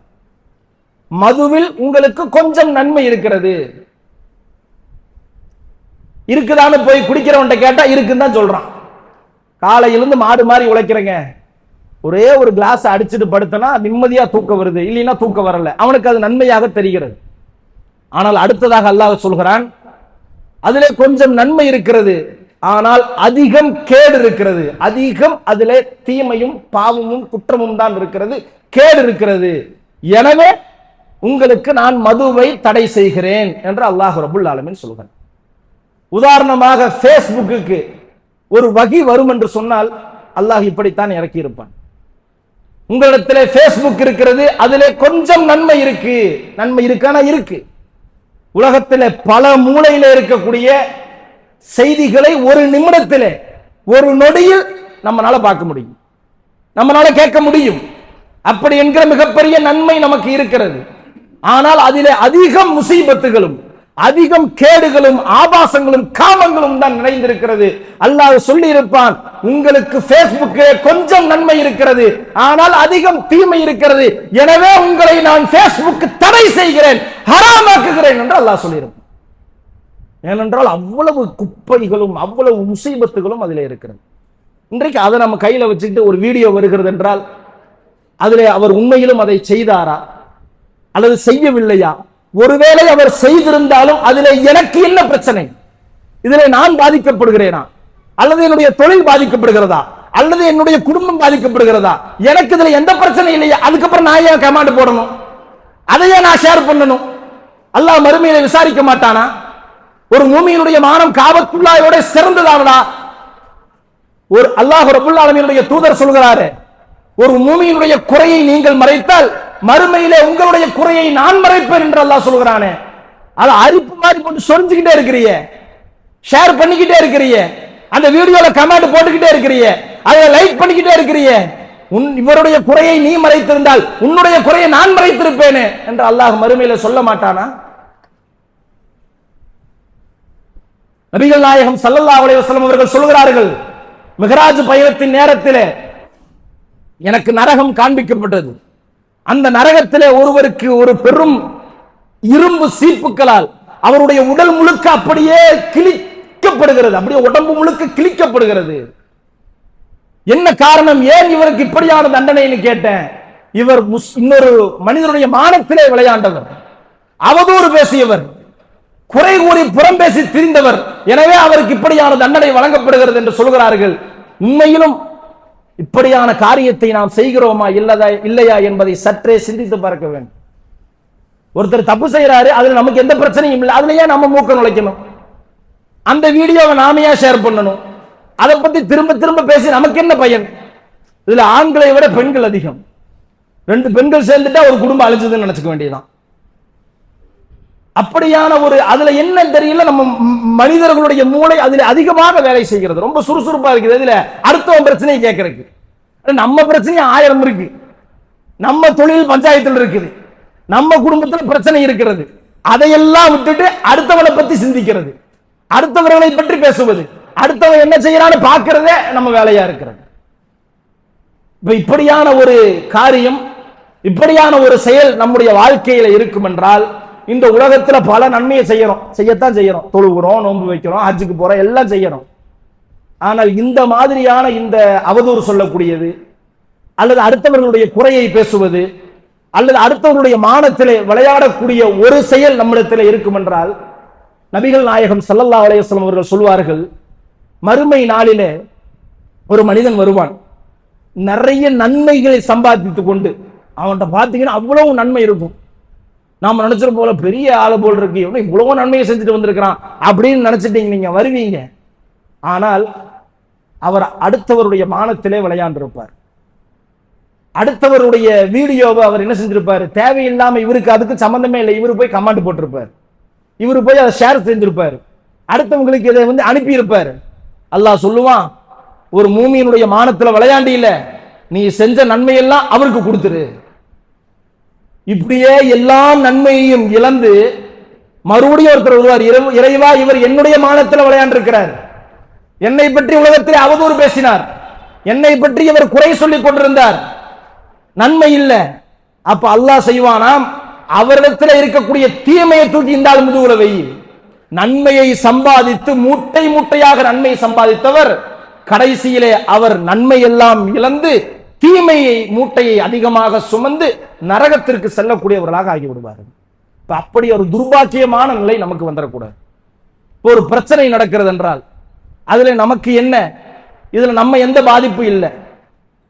மதுவில் உங்களுக்கு கொஞ்சம் நன்மை இருக்கிறது. இருக்குதான்னு போய் குடிக்கிறவன்ட்ட கேட்டா இருக்குன்னு தான் சொல்றான். காலையிலிருந்து மாடு மாதிரி உழைக்கிறேங்க, ஒரே ஒரு கிளாஸ் அடிச்சுட்டு படுத்தனா நிம்மதியா தூக்கம் வருது, இல்லைன்னா தூக்கம் வரல, அவனுக்கு அது நன்மையாக தெரிகிறது. ஆனால் அடுத்ததாக அல்லாஹ் சொல்கிறான், அதிலே கொஞ்சம் நன்மை இருக்கிறது, ஆனால் அதிகம் கேடு இருக்கிறது. அதிகம் அதிலே தீமையும் பாவமும் குற்றமும் தான் இருக்கிறது, கேடு இருக்கிறது. எனவே உங்களுக்கு நான் மதுவை தடை செய்கிறேன் என்று அல்லாஹ் ரப்புல் ஆலமீன் சொல்கிறான். உதாரணமாக பேஸ்புக்கு ஒரு வகி வரும் என்று சொன்னால் அல்லாஹ் இப்படித்தான் இறக்கி இருப்பான். உங்களிடத்திலே பேஸ்புக் இருக்கிறது, அதிலே கொஞ்சம் நன்மை இருக்கு. நன்மை இருக்கானா? இருக்கு. உலகத்திலே பல மூலையில இருக்கக்கூடிய செய்திகளை ஒரு நிமிடத்திலே, ஒரு நொடியில் நம்மளால பார்க்க முடியும், நம்மளால கேட்க முடியும். அப்படி என்கிற மிகப்பெரிய நன்மை நமக்கு இருக்கிறது. ஆனால் அதிலே அதிகம் முசீபத்துகளும் அதிகம் கேடுகளும் ஆபாசங்களும் காமங்களும் தான் நிறைந்திருக்கிறது. அல்லாஹ் சொல்லி இருப்பான், உங்களுக்கு பேஸ்புக்கிலே கொஞ்சம் நன்மை இருக்கிறது, ஆனால் அதிகம் தீமை இருக்கிறது. எனவே உங்களை நான் பேஸ்புக் தடை செய்கிறேன், ஹராமாக்குகிறேன் என்று அல்லாஹ் சொல்லியிருப்பான். ஏனென்றால் அவ்வளவு குப்பைகளும் அவ்வளவு முசீபத்துகளும் அதிலே இருக்கிறது. இன்றைக்கு அதை நம்ம கையில வச்சுக்கிட்டு ஒரு வீடியோ வருகிறது என்றால் அதிலே அவர் உண்மையிலும் அதை செய்தாரா அல்லது செய்யவில்லையா? ஒருவேளை அவர் செய்திருந்தாலும் அதிலே எனக்கு என்ன பிரச்சனை? இதிலே நான் பாதிக்கப்படுகிறேனா, அல்லது என்னுடைய தொழில் பாதிக்கப்படுகிறதா, அல்லது என்னுடைய குடும்பம் பாதிக்கப்படுகிறதா? எனக்கு இதுல எந்த பிரச்சனை இல்லையா? அதுக்கப்புறம் நான் ஏன் கமாண்ட் போடணும்? அதையே நான் ஷேர் பண்ணணும்? அல்லாஹ் மறுமையில விசாரிக்க மாட்டானா? ஒரு மூமியினுடைய மானம் காபத்துல்லாஹோட சிறந்ததானடா. ஒரு அல்லாஹ் ரப்புல் ஆலமீனுடைய தூதர் சொல்கிறாரு, ஒரு மூமியினுடைய குறையை நீங்கள் மறைத்தால் மறுமையிலே உங்களுடைய குறையை நான் மறைப்பேன் என்று அல்லாஹ் சொல்கிறானே. அது அரிப்பு மாதிரி போட்டு சொரிஞ்சுக்கிட்டே இருக்கிறீங்க, ஷேர் பண்ணிக்கிட்டே இருக்கிறீங்க, அந்த வீடியோல கமெண்ட் போட்டுக்கிட்டே இருக்கிறீங்க, அதை லைக் பண்ணிக்கிட்டே இருக்கிறீங்க. இவருடைய குறையை நீ மறைத்திருந்தால் உன்னுடைய குறையை நான் மறைத்திருப்பேனே என்று அல்லாஹ் மறுமையில சொல்ல மாட்டானா? நபிகள் நாயகம் ஸல்லல்லாஹு அலைஹி வஸல்லம் அவர்கள் சொல்கிறார்கள், மிஹ்ராஜ் பயணத்தின் நேரத்திலே எனக்கு நரகம் காண்பிக்கப்பட்டது. அந்த நரகத்திலே ஒருவருக்கு ஒரு பெரும் இரும்பு சீப்புகளால் அவருடைய உடல் முழுக்க அப்படியே கிழிக்கப்படுகிறது, அப்படியே உடம்பு முழுக்க கிழிக்கப்படுகிறது. என்ன காரணம், ஏன் இவருக்கு இப்படியான தண்டனைன்னு கேட்டேன். இவர் இன்னொரு மனிதனுடைய மானத்திலே விளையாண்டவர், அவதூறு பேசியவர், குறை கூறி புறம் பேசி திரிந்தவர். எனவே அவருக்கு இப்படியான தண்டனை வழங்கப்படுகிறது என்று சொல்கிறார்கள். உண்மையிலும் இப்படியான காரியத்தை நாம் செய்கிறோமா இல்லையா என்பதை சற்றே சிந்தித்து பார்க்க வேண்டும். ஒருத்தர் தப்பு செய்யறாரு, அதுல நமக்கு எந்த பிரச்சனையும் இல்லை, அதுலயே நம்ம மூக்க நுழைக்கணும்? அந்த வீடியோவை நாமையா ஷேர் பண்ணணும்? அதை பத்தி திரும்ப திரும்ப பேசி நமக்கு என்ன பயன்? இதுல ஆண்களை விட பெண்கள் அதிகம். 2 பெண்கள் சேர்ந்துட்டா ஒரு குடும்பம் அழிஞ்சதுன்னு நினைச்சுக்க வேண்டியதுதான். அப்படியான ஒரு அதுல என்ன தெரியல, நம்ம மனிதர்களுடைய மூளை அதுல அதிகமாக வேலை செய்கிறது, ரொம்ப சுறுசுறுப்பா இருக்குது. இதுல அடுத்தவன் பிரச்சனையை கேட்கறதுக்கு நம்ம பிரச்சனை 1000 இருக்கு, நம்ம தொழில் பஞ்சாயத்தில் இருக்குது, நம்ம குடும்பத்தில் பிரச்சனை இருக்கிறது. அதையெல்லாம் விட்டுட்டு அடுத்தவனை பத்தி சிந்திக்கிறது, அடுத்தவர்களை பற்றி பேசுவது, அடுத்தவன் என்ன செய்யறான்னு பார்க்கிறதே நம்ம வேலையா இருக்கிறது. இப்படியான ஒரு காரியம், இப்படியான ஒரு செயல் நம்முடைய வாழ்க்கையில இருக்கும் என்றால், இந்த உலகத்துல பல நன்மையை செய்யத்தான் செய்யறோம். தொழுகிறோம், நோன்பு வைக்கிறோம், ஹஜ்ஜுக்கு போறோம், எல்லாம் செய்யறோம். ஆனால் இந்த மாதிரியான இந்த அவதூறு சொல்லக்கூடியது, அல்லது அடுத்தவர்களுடைய குறையை பேசுவது, அல்லது அடுத்தவர்களுடைய மானத்திலே விளையாடக்கூடிய ஒரு செயல் நம்மிடத்தில் இருக்கும் என்றால், நபிகள் நாயகம் ஸல்லல்லாஹு அலைஹி வஸல்லம் அவர்கள் சொல்வார்கள், மறுமை நாளிலே ஒரு மனிதன் வருவான், நிறைய நன்மைகளை சம்பாதித்துக் கொண்டு. அவன்கிட்ட பார்த்தீங்கன்னா அவ்வளவு நன்மை இருக்கும். நாம நினைச்சிருப்போம் போல பெரிய ஆளு போல் இருக்கு, இவ்வளவு நன்மையை செஞ்சுட்டு வந்திருக்கிறான் அப்படின்னு நினைச்சிட்டீங்க, நீங்க வருவீங்க. ஆனால் அவர் அடுத்தவருடைய மானத்திலே விளையாண்டிருப்பார். அடுத்தவருடைய வீடியோவை அவர் என்ன செஞ்சிருப்பாரு, தேவையில்லாம இவருக்கு அதுக்கு சம்பந்தமே இல்லை, இவரு போய் கமெண்ட் போட்டிருப்பார், இவரு போய் அதை ஷேர் செஞ்சிருப்பாரு, அடுத்தவங்களுக்கு இதை அனுப்பி இருப்பாரு. அல்லாஹ் சொல்லுவான், ஒரு மூமியினுடைய மானத்துல விளையாண்டி இல்ல, நீ செஞ்ச நன்மையெல்லாம் அவருக்கு கொடுத்துரு. இப்படியே எல்லா நன்மையையும் இழந்து மறுபடியும் ஒருத்தர் வருவார், இறைவா இவர் என்னுடைய மானத்தில் விளையாண்டிருக்கிறார், என்னை பற்றி உலகத்தில் அவதூறு பேசினார், என்னை பற்றி இவர் குறை சொல்லிக் கொண்டிருந்தார், நன்மை இல்லை. அப்ப அல்லாஹ் செய்வானாம், அவரிடத்தில் இருக்கக்கூடிய தீமையை தூக்கி இந்த ஆள் முதுகுல வை. நன்மையை சம்பாதித்து மூட்டை மூட்டையாக நன்மையை சம்பாதித்தவர் கடைசியிலே அவர் நன்மை எல்லாம் இழந்து தீமையை மூட்டையை அதிகமாக சுமந்து நரகத்திற்கு செல்லக்கூடியவர்களாக ஆகிவிடுவார்கள். அப்படி ஒரு துர்பாக்கியமான நிலை நமக்கு வந்துடக்கூடாது. ஒரு பிரச்சனை நடக்கிறது என்றால் அதுல நமக்கு என்ன, இதுல நம்ம எந்த பாதிப்பு இல்லை,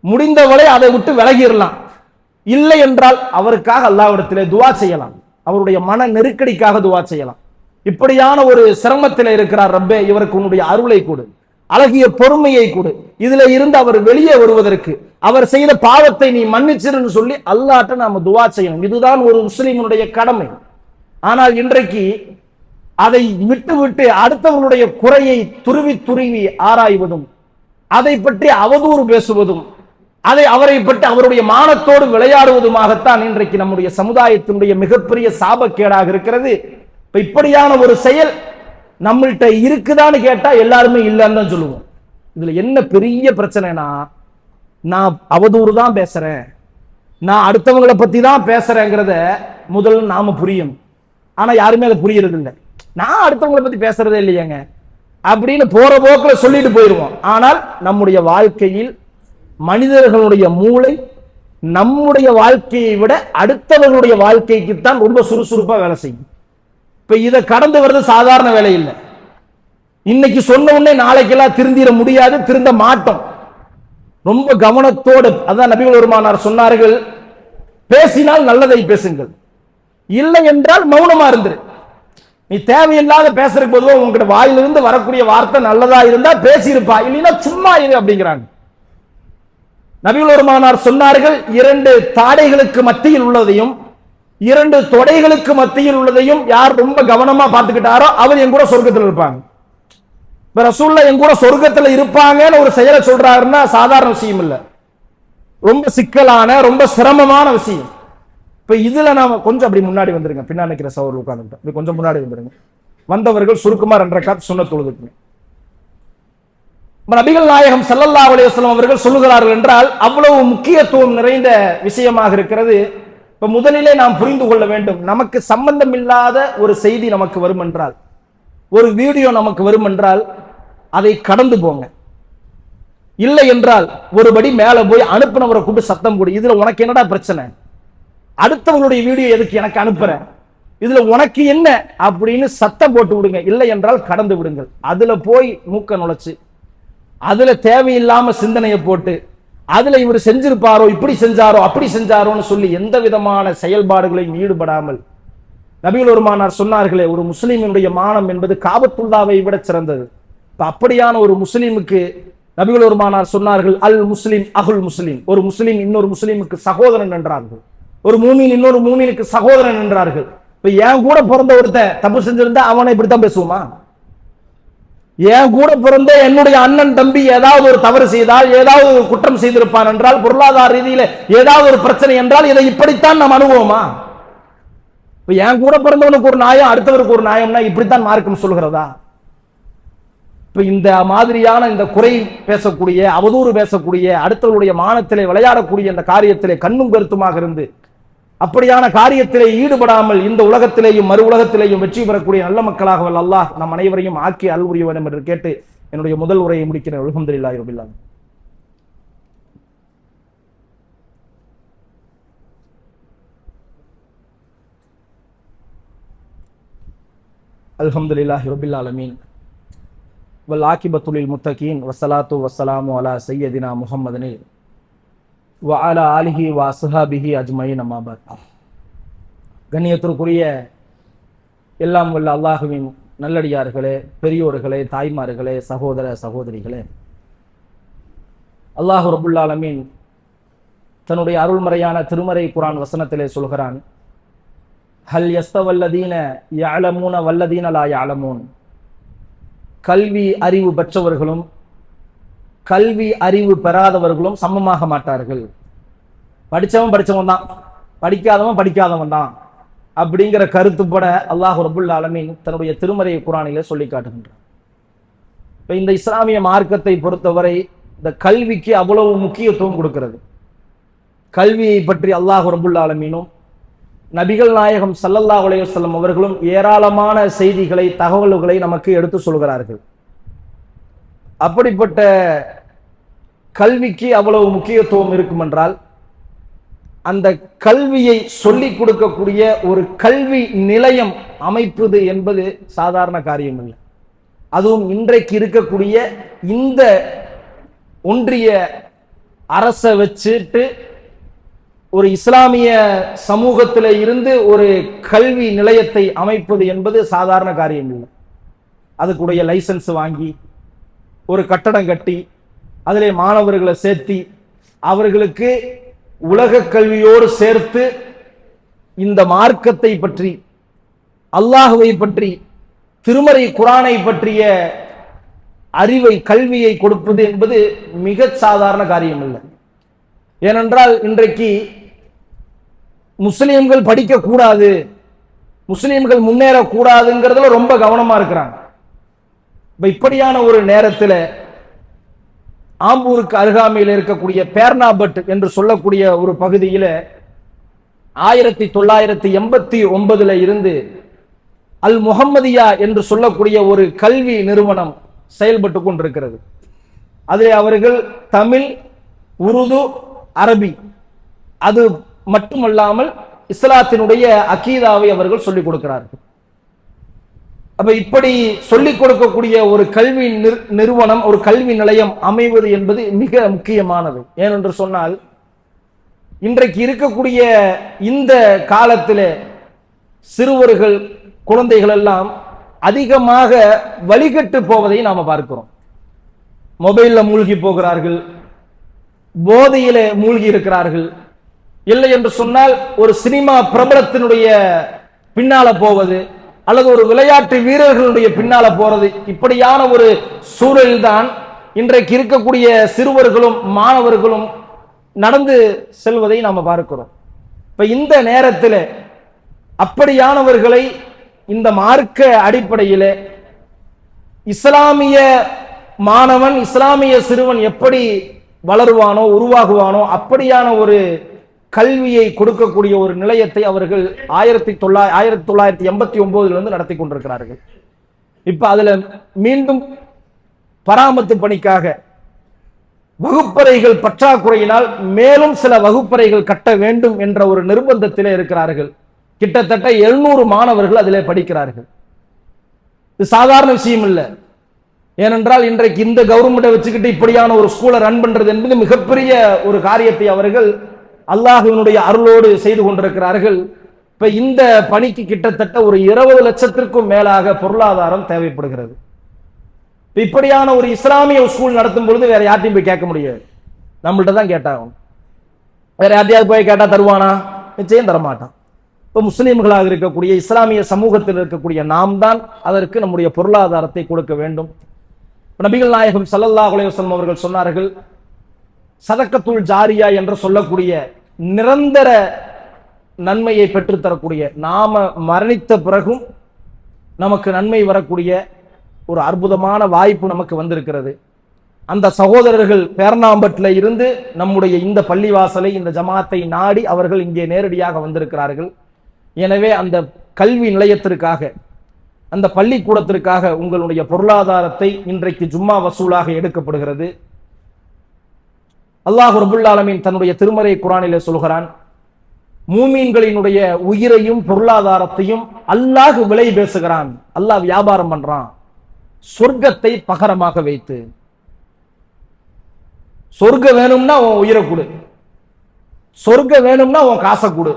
முடிந்தவரை அதை விட்டு விலகிடலாம். இல்லை என்றால் அவருக்காக அல்லாஹ்விடத்திலே துஆ செய்யலாம், அவருடைய மன நெருக்கடிக்காக துஆ செய்யலாம். இப்படியான ஒரு சிரமத்தில் இருக்கிறார், ரப்பே இவருக்கு உன்னுடைய அருளை கொடு, அழகிய பொறுமையை கொடு, இதுல இருந்து அவர் வெளியே வருவதற்கு, அவர் செய்த பாவத்தை நீ மன்னிச்சிருன்னு சொல்லி அல்லாஹ்ட்ட நாம துஆ செய்யணும். இதுதான் ஒரு முஸ்லிமுடைய கடமை. ஆனால் இன்றைக்கு அதை விட்டு விட்டு அடுத்தவர்களுடைய குறையை துருவி துருவி ஆராய்வதும், அதை பற்றி அவதூறு பேசுவதும், அதை அவரை பற்றி அவருடைய மானத்தோடு விளையாடுவதுமாகத்தான் இன்றைக்கு நம்முடைய சமுதாயத்தினுடைய மிகப்பெரிய சாபக்கேடாக இருக்கிறது. இப்படியான ஒரு செயல் நம்மள்கிட்ட இருக்குதான்னு கேட்டா எல்லாருமே இல்லைன்னு தான் சொல்லுவோம். இதுல என்ன பெரிய பிரச்சனைனா, நான் அவதூறு தான் பேசுறேன், நான் அடுத்தவங்களை பத்தி தான் பேசுறேங்கிறத முதல்ல நாம புரியும். ஆனா யாருமே அதை புரியறது இல்லை. நான் அடுத்தவங்களை பத்தி பேசுறதே இல்லையேங்க அப்படின்னு போற போக்குல சொல்லிட்டு போயிடுவோம். ஆனால் நம்முடைய வாழ்க்கையில் மனிதர்களுடைய மூளை நம்முடைய வாழ்க்கையை விட அடுத்தவர்களுடைய வாழ்க்கைக்கு தான் ரொம்ப சுறுசுறுப்பா வேலை செய்யும். இப்ப இதை கடந்து வர்றது சாதாரண வேலை இல்லை. இன்னைக்கு சொன்ன உடனே நாளைக்கெல்லாம் திருந்திட முடியாது, திருந்த மாட்டோம். ரொம்ப கவனத்தோடு, அதான் நபிகள் பெருமானார் சொன்னார்கள், பேசினால் நல்லதை பேசுங்கள், இல்லை என்றால் மௌனமா இருந்துரு. நீ தேவையில்லாத பேசுறதுக்கு பொதுவாக உங்ககிட்ட வாயிலிருந்து வரக்கூடிய வார்த்தை நல்லதா இருந்தா பேசியிருப்பா, இல்லைன்னா சும்மா இரு அப்படிங்கிறாங்க. நபிகள் பெருமானார் சொன்னார்கள், 2 தாடைகளுக்கு மத்தியில் உள்ளதையும் 2 தொடைகளுக்கு மத்தியில் உள்ளதையும் யார் ரொம்ப கவனமா பார்த்துக்கிட்டாரோ அவர் என் கூட சொர்க்கத்தில் இருப்பாங்க. ரசூலுல்லாஹ் என் கூட சொர்க்கத்தில் இருப்பாங்கன்னு ஒரு செயலை சொல்றாருன்னா சாதாரண விஷயம் இல்லை, ரொம்ப சிக்கலான ரொம்ப சிரமமான விஷயம். இப்ப இதுல நாம கொஞ்சம் அப்படி முன்னாடி வந்துருங்க, பின்னாடி நிற்கிற சவர் உட்கார்ந்துட்டோம், இப்படி கொஞ்சம் முன்னாடி வந்துருங்க. வந்தவர்கள் சுருக்குமா 2 ரக்காத் சுன்னத் தொழுதுக்குங்க. நபிகள் நாயகம் ஸல்லல்லாஹு அலைஹி வஸல்லம் அவர்கள் சொல்லுகிறார்கள் என்றால் அவ்வளவு முக்கியத்துவம் நிறைந்த விஷயமாக இருக்கிறது. இப்ப முதலிலே நாம் புரிந்து கொள்ள வேண்டும், நமக்கு சம்பந்தம் இல்லாத ஒரு செய்தி நமக்கு வரும் என்றால், ஒரு வீடியோ நமக்கு வரும் என்றால் அதை கடந்து போங்க. இல்லை என்றால் ஒருபடி மேல போய் அனுப்பினவரை கூப்பிட்டு சத்தம் போடு, இதுல உனக்கு என்னடா பிரச்சனை, அடுத்தவங்களுடைய வீடியோ எதுக்கு எனக்கு அனுப்புற, இதுல உனக்கு என்ன அப்படின்னு சத்தம் போட்டு விடுங்க. இல்லை என்றால் கடந்து விடுங்கள். அதுல போய் மூக்க நுழைச்சு அதுல தேவையில்லாம சிந்தனையை போட்டு அதுல இவர் செஞ்சிருப்பாரோ, இப்படி செஞ்சாரோ, அப்படி செஞ்சாரோன்னு சொல்லி எந்த விதமான செயல்பாடுகளையும் ஈடுபடாமல், நபிகள் பெருமானார் சொன்னார்களே, ஒரு முஸ்லிமினுடைய மானம் என்பது காபத்துல்லாவை விட சிறந்தது. அப்படியான ஒரு முஸ்லிமுக்கு நபிகள் பெருமானார் சொன்னார்கள், அல் முஸ்லிம் அகுல் முஸ்லிம், ஒரு முஸ்லிம் இன்னொரு முஸ்லிமுக்கு சகோதரன் என்றார்கள். ஒரு மூமின் இன்னொரு மூமினுக்கு சகோதரன் என்றார்கள். இப்ப என் கூட பிறந்த ஒருத்தன் தப்பு செஞ்சிருந்தா அவனை இப்படித்தான் பேசுவோமா? என் கூட பிறந்த என்னுடைய அண்ணன் தம்பி ஏதாவது ஒரு தவறு செய்தால், ஏதாவது ஒரு குற்றம் செய்திருப்பான் என்றால், பொருளாதார ரீதியில ஏதாவது ஒரு பிரச்சனை என்றால், இதை இப்படித்தான் நாம் அனுபவமா? இப்ப என் கூட பிறந்தவனுக்கு ஒரு நியாயம், அடுத்தவருக்கு ஒரு நியாயம்னா இப்படித்தான் மார்க்கம் சொல்கிறதா? இப்ப இந்த மாதிரியான இந்த குறை பேசக்கூடிய, அவதூறு பேசக்கூடிய, அடுத்தவருடைய மானத்திலே விளையாடக்கூடிய இந்த காரியத்திலே கண்ணும் கருத்துமாக இருந்து அப்படியான காரியத்திலே ஈடுபடாமல் இந்த உலகத்திலேயும் மறு உலகத்திலேயும் வெற்றி பெறக்கூடிய நல்ல மக்களாக வல்ல அல்லாஹ் நம் அனைவரையும் ஆக்கி அருள் புரிய வேண்டும் என்று கேட்டு என்னுடைய முதல் உரையை முடிக்கிறேன். அல்ஹம்துலில்லாஹி ரப்பில் ஆலமீன். அல்ஹம்துலில்லாஹி ரப்பில் ஆலமீன் வல் ஆகிபத்து லில் முத்தகீன் வஸ்ஸலாத்து வஸ்ஸலாமு அலா சய்யதினா முஹம்மதின் வ அலா ஆலிஹி வ அஸ்ஹாபிஹி அஜ்மஈன். அம்மா பஅத். கண்ணியத்திற்குரிய எல்லாம் வல்ல அல்லாஹ்வின் நல்லடியார்களே, பெரியோர்களே, தாய்மார்களே, சகோதர சகோதரிகளே, அல்லாஹ் ரப்புல் ஆலமீன் தன்னுடைய அருள்மறையான திருமறை குர்ஆன் வசனத்திலே சொல்கிறான், ஹல் யஸ்தவல்லதீன யஅலமூன வல்லதீன லா யஅலமூன். கல்வி அறிவு பெற்றவர்களும் கல்வி அறிவு பெறாதவர்களும் சமமாக மாட்டார்கள். படித்தவன் தான், படிக்காதவன் தான் அப்படிங்கிற கருத்துப்பட அல்லாஹ் ரப்புல் ஆலமீன் தன்னுடைய திருமறை குர்ஆனிலே சொல்லி காட்டுகின்றார். இப்ப இந்த இஸ்லாமிய மார்க்கத்தை பொறுத்தவரை இந்த கல்விக்கு அவ்வளவு முக்கியத்துவம் கொடுக்கிறது. கல்வியை பற்றி அல்லாஹ் ரப்புல் ஆலமீனும் நபிகள் நாயகம் ஸல்லல்லாஹு அலைஹி வஸல்லம் அவர்களும் ஏராளமான செய்திகளை, தகவல்களை நமக்கு எடுத்து சொல்கிறார்கள். அப்படிப்பட்ட கல்விக்கு அவ்வளவு முக்கியத்துவம் இருக்கும் என்றால், அந்த கல்வியை சொல்லிக் கொடுக்கக்கூடிய ஒரு கல்வி நிலையம் அமைப்பது என்பது சாதாரண காரியம் இல்லை. அதுவும் இன்றைக்கு இருக்கக்கூடிய இந்த ஒன்றிய அரசை வச்சுட்டு ஒரு இஸ்லாமிய சமூகத்தில் இருந்து ஒரு கல்வி நிலையத்தை அமைப்பது என்பது சாதாரண காரியம் இல்லை. அதுக்குடைய லைசன்ஸ் வாங்கி ஒரு கட்டடம் கட்டி அதிலே மாணவர்களை சேர்த்தி அவர்களுக்கு உலக கல்வியோடு சேர்த்து இந்த மார்க்கத்தை பற்றி, அல்லாஹுவை பற்றி, திருமறை குர்ஆனை பற்றிய அறிவை, கல்வியை கொடுப்பது என்பது மிக சாதாரண காரியம் இல்லை. ஏனென்றால் இன்றைக்கு முஸ்லிம்கள் படிக்க கூடாது, முஸ்லிம்கள் முன்னேறக்கூடாதுங்கிறதுல ரொம்ப கவனமா இருக்கிறாங்க. இப்படியான ஒரு நேரத்தில் ஆம்பூருக்கு அருகாமையில் இருக்கக்கூடிய பேர்னாபட் என்று சொல்லக்கூடிய ஒரு பகுதியில் 1989 இருந்து அல் முஹம்மதியா என்று சொல்லக்கூடிய ஒரு கல்வி நிறுவனம் செயல்பட்டு கொண்டிருக்கிறது. அதில் அவர்கள் தமிழ், உருது, அரபி, அது மட்டுமல்லாமல் இஸ்லாத்தினுடைய அகீதாவை அவர்கள் சொல்லிக் கொடுக்கிறார்கள். அப்ப இப்படி சொல்லிக் கொடுக்கக்கூடிய ஒரு கல்வி நிறுவனம், ஒரு கல்வி நிலையம் அமைவது என்பது மிக முக்கியமானது. ஏனென்று சொன்னால், இன்றைக்கு இருக்கக்கூடிய இந்த காலத்தில் சிறுவர்கள், குழந்தைகள் எல்லாம் அதிகமாக வழிகட்டு போவதை நாம பார்க்கிறோம். மொபைல்ல மூழ்கி போகிறார்கள், போதையில மூழ்கி இருக்கிறார்கள். இல்லை என்று சொன்னால் ஒரு சினிமா பிரபலத்தினுடைய பின்னால போவது, அல்லது ஒரு விளையாட்டு வீரர்களுடைய பின்னால போறது, இப்படியான ஒரு சூழலில்தான் இன்றைக்கு இருக்கக்கூடிய சிறுவர்களும் மாணவர்களும் நடந்து செல்வதை நாம பார்க்கிறோம். இப்ப இந்த நேரத்தில் அப்படியானவர்களை இந்த மார்க்க அடிப்படையில் இஸ்லாமிய மாணவன், இஸ்லாமிய சிறுவன் எப்படி வளருவானோ, உருவாகுவானோ, அப்படியான ஒரு கல்வியை கொடுக்கக்கூடிய ஒரு நிலையத்தை அவர்கள் 1989 நடத்தி கொண்டிருக்கிறார்கள். இப்ப அதுல மீண்டும் பராமத்து பணிக்காக வகுப்பறைகள் பற்றாக்குறையினால் மேலும் சில வகுப்பறைகள் கட்ட வேண்டும் என்ற ஒரு நிர்பந்தத்திலே இருக்கிறார்கள். கிட்டத்தட்ட 700 மாணவர்கள் அதிலே படிக்கிறார்கள். இது சாதாரண விஷயம் இல்லை. ஏனென்றால் இன்றைக்கு இந்த கவர்மெண்ட்டை வச்சுக்கிட்டு இப்படியான ஒரு ஸ்கூலை ரன் பண்றது என்பது மிகப்பெரிய ஒரு காரியத்தை அவர்கள் அல்லாஹ்வினுடைய அருளோடு செய்து கொண்டிருக்கிறார்கள். இப்ப இந்த பணிக்கு கிட்டத்தட்ட ஒரு 20 லட்சத்திற்கும் மேலாக பொருளாதாரம் தேவைப்படுகிறது. இப்படியான ஒரு இஸ்லாமிய ஸ்கூல் நடத்தும் பொழுது வேற யார்ட்டையும் போய் கேட்க முடியாது, நம்மள்ட்ட தான் கேட்டாகும். வேற யார்ட்டையாவது போய் கேட்டா தருவானா? நிச்சயம் தரமாட்டான். இப்ப முஸ்லீம்களாக இருக்கக்கூடிய இஸ்லாமிய சமூகத்தில் இருக்கக்கூடிய நாம் தான் அதற்கு நம்முடைய பொருளாதாரத்தை கொடுக்க வேண்டும். நபிகள் நாயகம் ஸல்லல்லாஹு அலைஹி வஸல்லம் அவர்கள் சொன்னார்கள், சதக்கத்துல் ஜாரியா என்று சொல்லக்கூடிய நிரந்தர நன்மையை பெற்றுத்தரக்கூடிய, நாம மரணித்த பிறகும் நமக்கு நன்மை வரக்கூடிய ஒரு அற்புதமான வாய்ப்பு நமக்கு வந்திருக்கிறது. அந்த சகோதரர்கள் பேர்ணாம்பட்டில் இருந்து நம்முடைய இந்த பள்ளிவாசலை, இந்த ஜமாத்தை நாடி அவர்கள் இங்கே நேரடியாக வந்திருக்கிறார்கள். எனவே அந்த கல்வி நிலையத்திற்காக, அந்த பள்ளிக்கூடத்திற்காக உங்களுடைய பொருளாதாரத்தை இன்றைக்கு ஜும்மா வசூலாக எடுக்கப்படுகிறது. அல்லாஹ் ரப்புல் ஆலமீன் தன்னுடைய திருமறை குர்ஆனிலே சொல்கிறான், மூமீன்களினுடைய உயிரையும் பொருளாதாரத்தையும் அல்லாஹ் விலை பேசுகிறான், அல்லாஹ் வியாபாரம் பண்றான், சொர்க்கத்தை பகரமாக வைத்து. சொர்க்க வேணும்னா உன் உயிரை கொடு, சொர்க்க வேணும்னா உன் காசை கொடு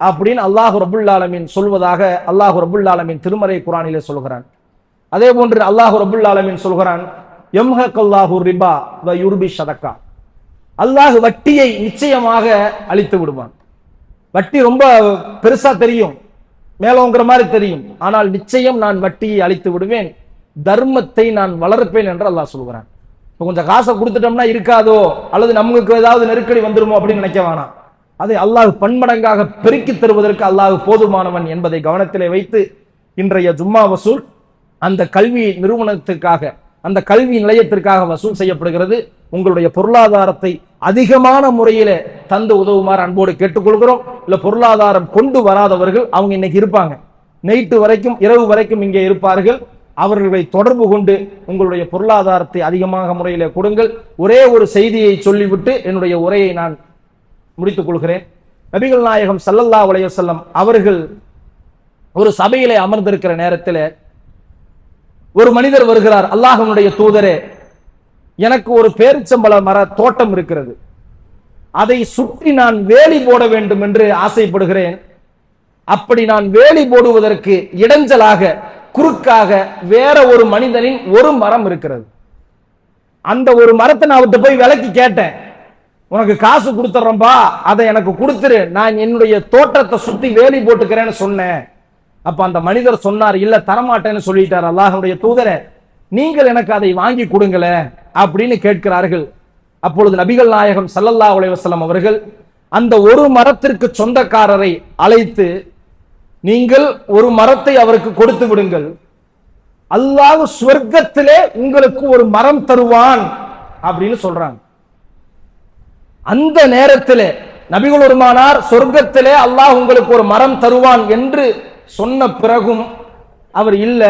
அப்படின்னு அல்லாஹ் ரப்புல் ஆலமீன் சொல்வதாக அல்லாஹ் ரப்புல் ஆலமீன் திருமறை குர்ஆனிலே சொல்கிறான். அதே போன்று அல்லாஹ் ரப்புல் ஆலமீன் சொல்கிறான், யம்ஹகல்லாஹு ரிபா வ யுர்பி ஸதகா, அல்லாஹ் வட்டியை நிச்சயமாக அழித்து விடுவான். வட்டி ரொம்ப பெருசா தெரியும், மேலோங்கிற மாதிரி தெரியும், ஆனால் நிச்சயம் நான் வட்டியை அழித்து விடுவேன், தர்மத்தை நான் வளர்ப்பேன் என்று அல்லாஹ் சொல்கிறான். கொஞ்சம் காசை கொடுத்துட்டோம்னா இருக்காதோ அல்லது நமக்கு ஏதாவது நெருக்கடி வந்துருமோ அப்படின்னு நினைக்க வேணாம். அதை அல்லாஹ் பன்மடங்காக பெருக்கி தருவதற்கு அல்லாஹ் போதுமானவன் என்பதை கவனத்திலே வைத்து இன்றைய ஜும்மா வசூல் அந்த கல்வி நிறுவனத்திற்காக, அந்த கல்வி நிலையத்திற்காக வசூல் செய்யப்படுகிறது. உங்களுடைய பொருளாதாரத்தை அதிகமான முறையில தந்து உதவுமாறு அன்போடு கேட்டுக்கொள்கிறோம். இல்ல பொருளாதாரம் கொண்டு வராதவர்கள் அவங்க இன்னைக்கு இருப்பாங்க, நைட்டு வரைக்கும் இரவு வரைக்கும் இங்கே இருப்பார்கள். அவர்களை தொடர்பு கொண்டு உங்களுடைய பொருளாதாரத்தை அதிகமாக முறையில கொடுங்கள். ஒரே ஒரு செய்தியை சொல்லிவிட்டு என்னுடைய உரையை நான் முடித்துக் கொள்கிறேன். நபிகள் நாயகம் ஸல்லல்லாஹு அலைஹி வஸல்லம் அவர்கள் ஒரு சபையிலே அமர்ந்திருக்கிற நேரத்தில் ஒரு மனிதர் வருகிறார், அல்லாஹ்வுடைய தூதரே, எனக்கு ஒரு பேரிச்சம்பழ மர தோட்டம் இருக்கிறது, அதை சுற்றி நான் வேலி போட வேண்டும் என்று ஆசைப்படுகிறேன். அப்படி நான் வேலி போடுவதற்கு இடைஞ்சலாக குறுக்காக வேற ஒரு மனிதனின் ஒரு மரம் இருக்கிறது. அந்த ஒரு மரத்தை நான் அவர்கிட்ட போய் விலைக்கு கேட்டேன், உனக்கு காசு கொடுத்துறேன்பா, அதை எனக்கு கொடுத்துரு, நான் என்னுடைய தோட்டத்தை சுத்தி வேலி போட்டுக்கிறேன்னு சொன்னேன். அப்ப அந்த மனிதர் சொன்னார், இல்ல தரமாட்டேன்னு சொல்லிட்டார். அல்லாஹ்வுடைய தூதரே, நீங்கள் எனக்கு அதை வாங்கி கொடுங்களே அப்படின்னு கேட்கிறார்கள். அப்பொழுது நபிகள் நாயகம் ஸல்லல்லாஹு அலைஹி வஸல்லம் அவர்கள் அந்த ஒரு மரத்திற்கு சொந்தக்காரரை அழைத்து, நீங்கள் ஒரு மரத்தை அவருக்கு கொடுத்து விடுங்கள், அல்லாஹ் சொர்க்கத்திலே உங்களுக்கு ஒரு மரம் தருவான் அப்படின்னு சொல்றாங்க. அந்த நேரத்திலே நபிகள் பெருமானார் சொர்க்கத்திலே அல்லாஹ் உங்களுக்கு ஒரு மரம் தருவான் என்று சொன்ன பிறகும் அவர் இல்ல,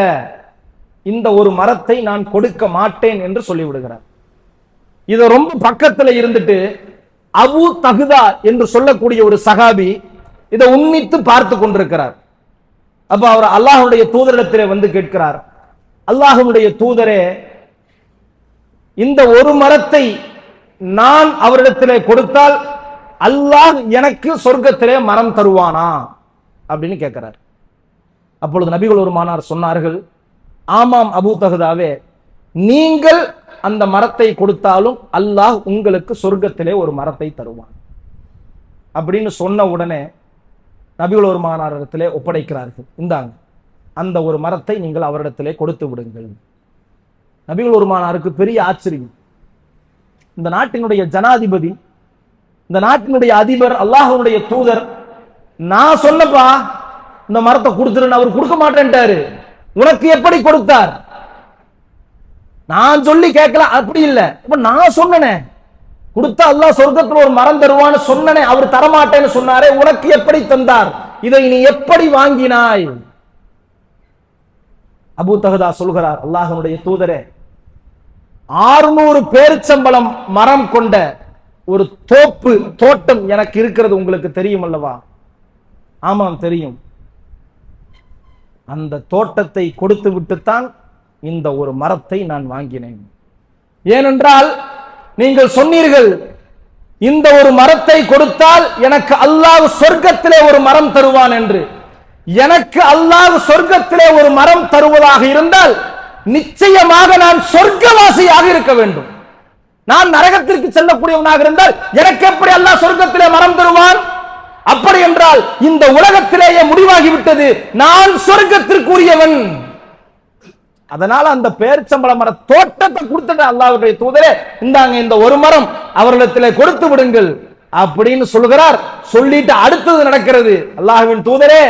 இந்த ஒரு மரத்தை நான் கொடுக்க மாட்டேன் என்று சொல்லிவிடுகிறார். இத ரொம்ப பக்கத்துல இருந்துட்டு அபூ தஹ்தா என்று சொல்லக்கூடிய ஒரு சஹாபி இதை உன்னித்து பார்த்து கொண்டிருக்கிறார். அப்ப அவர் அல்லாஹ்வுடைய தூதரிடத்திலே வந்து கேட்கிறார், அல்லாஹ்வுடைய தூதரே, இந்த ஒரு மரத்தை நான் அவரிடத்திலே கொடுத்தால் அல்லாஹ் எனக்கு சொர்க்கத்திலே மரம் தருவானா அப்படின்னு கேட்கிறார். அப்பொழுது நபிகள் பெருமானார் சொன்னார்கள், ஆமாம் அபூ தஹ்தாவே, நீங்கள் அந்த மரத்தை கொடுத்தாலும் அல்லாஹ் உங்களுக்கு சொர்க்கத்திலே ஒரு மரத்தை தருவான் அப்படின்னு சொன்ன உடனே நபிகள் பெருமானாரிடத்திலே ஒப்படைக்கிறார்கள், இந்தாங்க அந்த ஒரு மரத்தை நீங்கள் அவரிடத்திலே கொடுத்து விடுங்கள். நபிகள் பெருமானாருக்கு பெரிய ஆச்சரியம். இந்த நாட்டினுடைய ஜனாதிபதி, இந்த நாட்டினுடைய அதிபர், அல்லாஹ்வுடைய தூதர், நான் சொன்னப்பா இந்த மரத்தை கொடுத்துருன்னு அவர் கொடுக்க மாட்டேன்ட்டாரு, உனக்கு எப்படி கொடுத்தார்? நான் சொல்லி கேட்கல, அப்படி இல்லை, இப்ப நான் சொன்னேன் கொடுத்தா அல்லாஹ் சொர்க்கத்தில் ஒரு மரம் தருவான்னு சொன்னனே, அவர் தரமாட்டேன்னு சொன்னாரே, உனக்கு எப்படி தந்தார்? இதை நீ எப்படி வாங்கினாய்? அபூ தஹ்தா சொல்கிறார், அல்லாஹ்வுடைய தூதரே, 600 பேரிச்சம்பழம் மரம் கொண்ட ஒரு தோட்டம் எனக்கு இருக்கிறது உங்களுக்கு தெரியும் அல்லவா? ஆமாம் தெரியும். அந்த தோட்டத்தை கொடுத்து விட்டுத்தான் இந்த ஒரு மரத்தை நான் வாங்கினேன். ஏனென்றால் நீங்கள் சொன்னீர்கள், இந்த ஒரு மரத்தை கொடுத்தால் எனக்கு அல்லாஹ் சொர்க்கத்திலே ஒரு மரம் தருவான் என்று. எனக்கு அல்லாஹ் சொர்க்கத்திலே ஒரு மரம் தருவதாக இருந்தால் நிச்சயமாக நான் சொர்க்கவாசியாக இருக்க வேண்டும். நான் நரகத்திற்கு செல்லக்கூடியவனாக இருந்தால் எனக்கு எப்படி அல்லாஹ் சொர்க்கத்திலே மரம் தருவான்? அப்படி என்றால் இந்த உலகத்திலேயே முடிவாகிவிட்டது, நான் சொர்க்கத்திற்குரியவன். அதனால அந்த பேரிச்சம்பழ மர தோட்டத்தை கொடுத்துட்டு அல்லாஹ்வுடைய தூதரே, இந்தாங்க இந்த ஒரு மரம் அவர்களிடத்திலே கொடுத்து விடுங்கள் அப்படின்னு சொல்கிறார். சொல்லிட்டு அடுத்தது நடக்கிறது. அல்லாஹ்வின் தூதரே,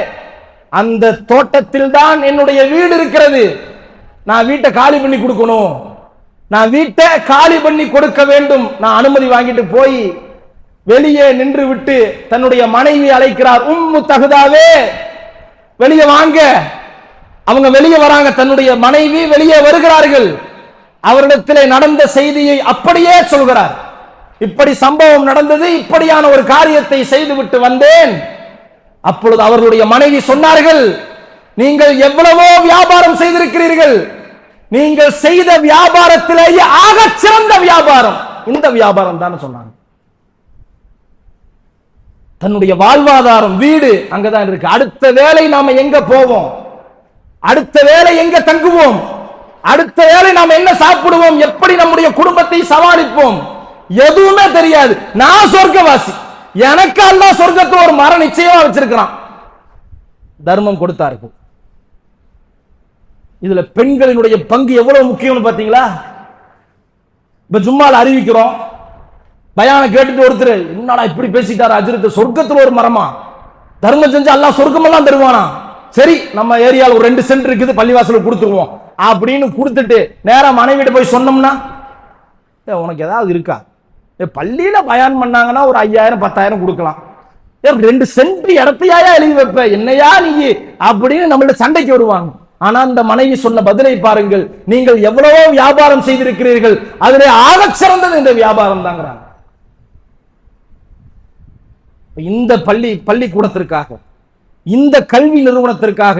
அந்த தோட்டத்தில் தான் என்னுடைய வீடு இருக்கிறது. நான் வீட்டை காலி பண்ணி கொடுக்கணும், நான் வீட்டை காலி பண்ணி கொடுக்க வேண்டும். நான் அனுமதி வாங்கிட்டு போய் வெளியே நின்று விட்டு தன்னுடைய மனைவி அழைக்கிறார், உம்மு தஹ்தாவே வெளியே வாங்க. அவங்க வெளியே வராங்க, தன்னுடைய மனைவி வெளியே வருகிறார்கள். அவரிடத்திலே நடந்த செய்தியை அப்படியே சொல்கிறார். இப்படி சம்பவம் நடந்தது, இப்படியான ஒரு காரியத்தை செய்துவிட்டு வந்தேன். அப்பொழுது அவர்களுடைய மனைவி சொன்னார்கள், நீங்கள் எவ்வளவோ வியாபாரம் செய்திருக்கிறீர்கள், நீங்கள் செய்த வியாபாரத்திலேயே ஆக சிறந்த வியாபாரம் இந்த வியாபாரம் தான் சொன்னாங்க. தன்னுடைய வாழ்வாதாரம் வீடு அங்கதான் இருக்கு. அடுத்த வேளை நாம எங்க போவோம், அடுத்த வேளை எங்க தங்குவோம், அடுத்த வேளை நாம என்ன சாப்பிடுவோம், எப்படி நம்முடைய குடும்பத்தை சமாளிப்போம், எதுவுமே தெரியாது. நான் சொர்க்கவாசி, எனக்கு அல்லாஹ் சொர்க்கத்துல ஒரு மரம் நிச்சயமா வச்சிருக்கிறான். தர்மம் கொடுத்தார்கள். இதுல பெண்களினுடைய பங்கு எவ்வளவு முக்கியம்னு பாத்தீங்களா? இப்ப ஜும்மால அறிவிக்கிறோம், பயான கேட்டுட்டு ஒருத்தர், என்னடா இப்படி பேசிட்டாரு அஜ்ரத், சொர்க்கத்துல ஒரு மரமா, தர்மம் செஞ்சு அல்லாஹ் சொர்க்கமெல்லாம் தருவானா? சரி, நம்ம ஏரியால ஒரு 2 சென்ட் இருக்குது, பள்ளிவாசல கொடுத்துருவோம் அப்படின்னு கொடுத்துட்டு நேரா மனைவிட்ட போய் சொன்னோம்னா, உனக்கு ஏதாவது இருக்கா? பள்ளியில பயான் பண்ணாங்கன்னா ஒரு 5000 10,000 கொடுக்கலாம், 2 சென்ட் இடத்தையா எழுதி வைப்ப, என்னையா நீ அப்படின்னு நம்மள்ட்ட சண்டைக்கு வருவாங்க. ஆனா அந்த மனைவி சொன்ன பதிலை பாருங்கள், நீங்கள் எவ்வளவோ வியாபாரம் செய்திருக்கிறீர்கள், அதிலே ஆகச் சிறந்தது இந்த வியாபாரம் தாங்கிறாங்க. இந்த பள்ளிக்கூடத்திற்காக, இந்த கல்வி நிறுவனத்திற்காக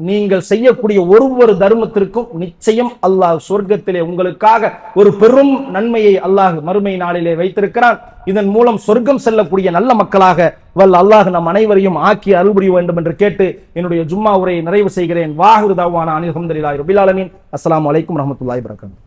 நீங்கள் செய்யக்கூடிய ஒவ்வொரு தர்மத்திற்கும் நிச்சயம் அல்லாஹ் சொர்க்கத்திலே உங்களுக்காக ஒரு பெரும் நன்மையை அல்லாஹ் மறுமை நாளிலே வைத்திருக்கிறான். இதன் மூலம் சொர்க்கம் செல்லக்கூடிய நல்ல மக்களாக வல்ல அல்லாஹ் நம் அனைவரையும் ஆக்கி அருள் புரிய வேண்டும் என்று கேட்டு என்னுடைய ஜும்மா உரையை நிறைவு செய்கிறேன். வாஹிரு தஅவானா அனில் ஹம்துலில்லாஹி ரப்பில் ஆலமீன். அஸ்ஸலாமு அலைக்கும் வரஹ்மத்துல்லாஹி வபரகாத்துஹு.